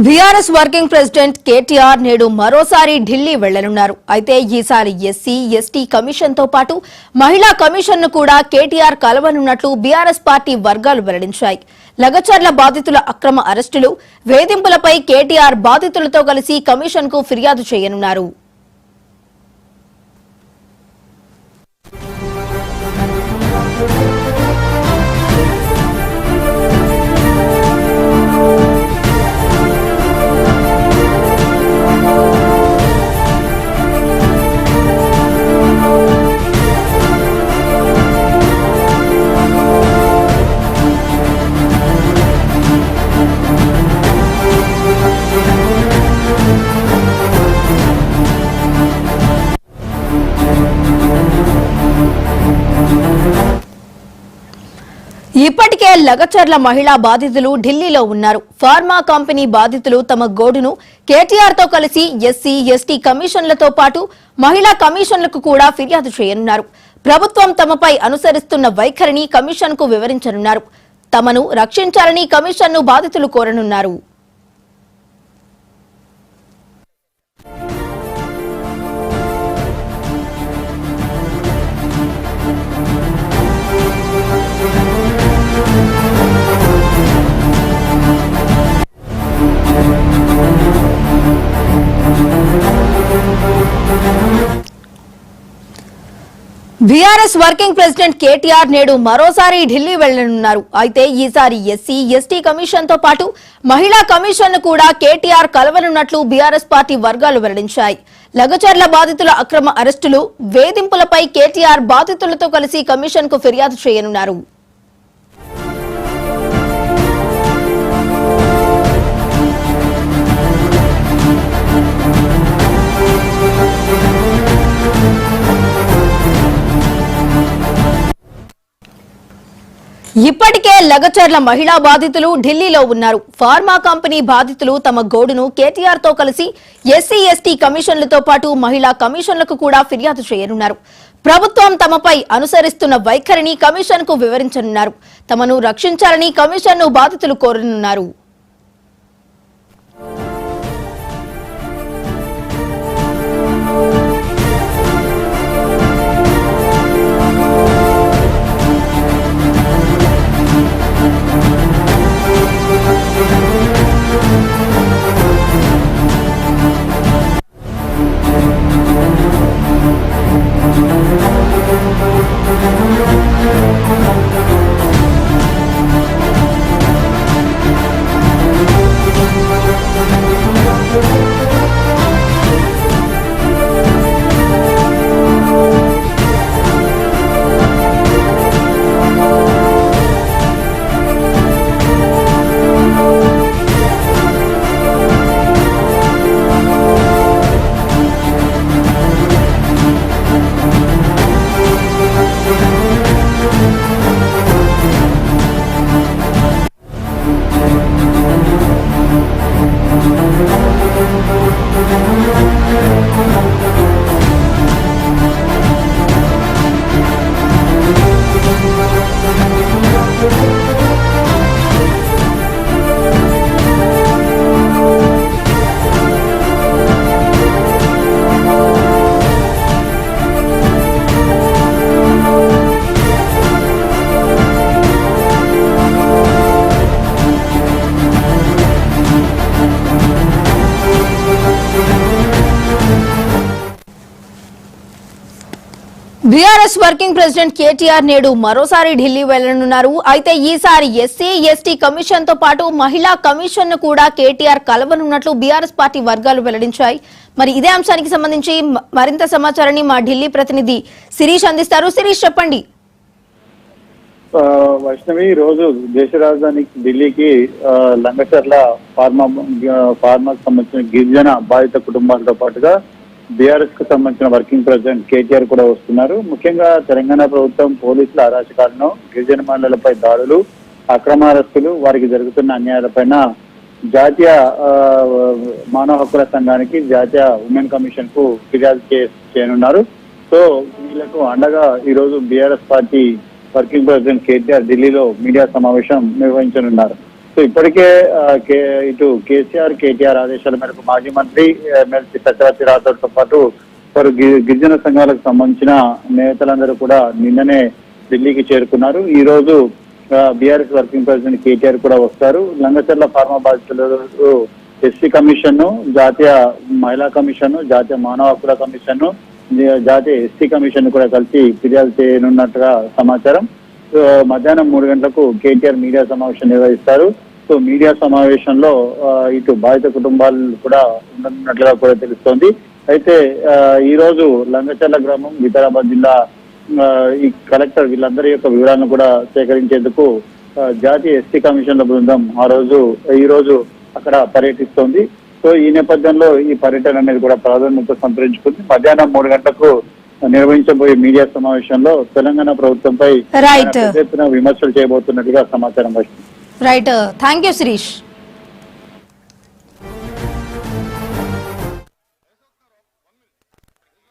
BRS working president KTR నేడు మరోసారి ఢిల్లీ వెళ్లనున్నారు. అయితే ఈసారి ఎస్సీ ఎస్టీ కమిషన్ తో పాటు మహిళా కమిషన్ ను కూడా కేటీఆర్ కలవనున్నట్లు బీఆర్ఎస్ పార్టీ వర్గాలు వెల్లడించాయి. లగచర్ల బాధితుల అక్రమ అరెస్టులు, వేధింపులపై కేటీఆర్ బాధితులతో కలిసి కమిషన్ కు ఫిర్యాదు చేయనున్నారు. ఇప్పటికే లగచర్ల మహిళా బాధితులు ఢిల్లీలో ఉన్నారు. ఫార్మా కంపెనీ బాధితులు తమ గోడును కేటీఆర్ తో కలిసి ఎస్సీ ఎస్టీ కమిషన్లతో పాటు మహిళా కమిషన్లకు కూడా ఫిర్యాదు చేయనున్నారు. ప్రభుత్వం తమపై అనుసరిస్తున్న వైఖరిని కమిషన్ కు వివరించనున్నారు. తమను రక్షించాలని కమిషన్ ను బాధితులు కోరనున్నారు. బీఆర్ఎస్ వర్కింగ్ ప్రెసిడెంట్ కేటీఆర్ నేడు మరోసారి ఢిల్లీ వెళ్లనున్నారు. అయితే ఈసారి ఎస్సీ ఎస్టీ కమిషన్ తో పాటు మహిళా కమిషన్ ను కూడా కేటీఆర్ కలవనున్నట్లు బీఆర్ఎస్ పార్టీ వర్గాలు వెల్లడించాయి. లగచర్ల బాధితుల అక్రమ అరెస్టులు, వేధింపులపై కేటీఆర్ బాధితులతో కలిసి కమిషన్ కు ఫిర్యాదు చేయనున్నారు. ఇప్పటికే లగచర్ల మహిళా బాధితులు ఢిల్లీలో ఉన్నారు. ఫార్మా కంపెనీ బాధితులు తమ గోడును కేటీఆర్ తో కలిసి ఎస్సీ ఎస్టీ కమిషన్లతో పాటు మహిళా కమిషన్లకు కూడా ఫిర్యాదు చేయనున్నారు. ప్రభుత్వం తమపై అనుసరిస్తున్న వైఖరిని కమిషన్ కు వివరించనున్నారు. తమను రక్షించాలని కమిషన్ ను బాధితులు కోరనున్నారు. బీఆర్ఎస్ వర్కింగ్ ప్రెసిడెంట్ కేటీఆర్ నేడు మరోసారి ఢిల్లీ వెళ్లనున్నారు. అయితే ఈసారి ఎస్సీ ఎస్టీ కమిషన్ తో పాటు మహిళా కమిషన్ ను కూడా కేటీఆర్ కలవనున్నట్లు బీఆర్ఎస్ పార్టీ వర్గాలు వెల్లడించాయి. మరి ఇదే అంశానికి సంబంధించి మరింత సమాచారాన్ని మా ఢిల్లీ ప్రతినిధి శిరీష్ అందిస్తారు. శిరీష్, చెప్పండి. వైష్ణవి, ఈ రోజు దేశ రాజధాని ఢిల్లీకి లంగచర్ల ఫార్మాకు సంబంధించిన గిరిజన బాధిత కుటుంబాలతో పాటుగా బీఆర్ఎస్ కు సంబంధించిన వర్కింగ్ ప్రెసిడెంట్ కేటీఆర్ కూడా వస్తున్నారు. ముఖ్యంగా తెలంగాణ ప్రభుత్వం పోలీసుల అరాచకాలను, గిరిజన మహిళలపై దాడులు, అక్రమ అరెస్టులు, వారికి జరుగుతున్న అన్యాయాలపైన జాతీయ మానవ హక్కుల సంఘానికి, జాతీయ ఉమెన్ కమిషన్ కు ఫిర్యాదు చేయనున్నారు. సో వీళ్లకు అండగా ఈ రోజు BRS party working president KTR ఢిల్లీలో మీడియా సమావేశం నిర్వహించనున్నారు. సో ఇప్పటికే ఇటు కేటీఆర్ ఆదేశాల మేరకు మాజీ మంత్రి ఎమ్మెల్సీ సత్యవతి రాథోడ్తో పాటు వారు గిరిజన సంఘాలకు సంబంధించిన నేతలందరూ కూడా నిన్ననే ఢిల్లీకి చేరుకున్నారు. ఈ రోజు బీఆర్ఎస్ వర్కింగ్ ప్రెసిడెంట్ కేటీఆర్ కూడా వస్తారు. లంగచర్ల ఫార్మా బాధితులు ఎస్సీ కమిషన్, జాతీయ మహిళా కమిషన్, జాతీయ మానవ హక్కుల కమిషన్, జాతీయ ఎస్సీ కమిషన్ కూడా కలిసి ఫిర్యాదు చేయనున్నట్టుగా సమాచారం. మధ్యాహ్నం 3 గంటలకు కేటీఆర్ మీడియా సమావేశం నిర్వహిస్తారు. సో మీడియా సమావేశంలో ఇటు బాధిత కుటుంబాలు కూడా ఉండనున్నట్లుగా కూడా తెలుస్తోంది. అయితే ఈ రోజు లంగచర్ల గ్రామం, వికారాబాద్ జిల్లా ఈ కలెక్టర్ వీళ్ళందరి యొక్క వివరాలను కూడా సేకరించేందుకు జాతీయ ఎస్టీ కమిషన్ల బృందం ఈ రోజు అక్కడ పర్యటిస్తోంది. సో ఈ నేపథ్యంలో ఈ పర్యటన అనేది కూడా ప్రాధాన్యత సంతరించుకుంది. మధ్యాహ్నం 3 గంటలకు నిర్వహించబోయే మీడియా సమావేశంలో తెలంగాణ ప్రభుత్వంపై రైట్ విమర్శలు చేయబోతున్నట్టుగా సమాచారం వచ్చింది. Right, thank you Sirish.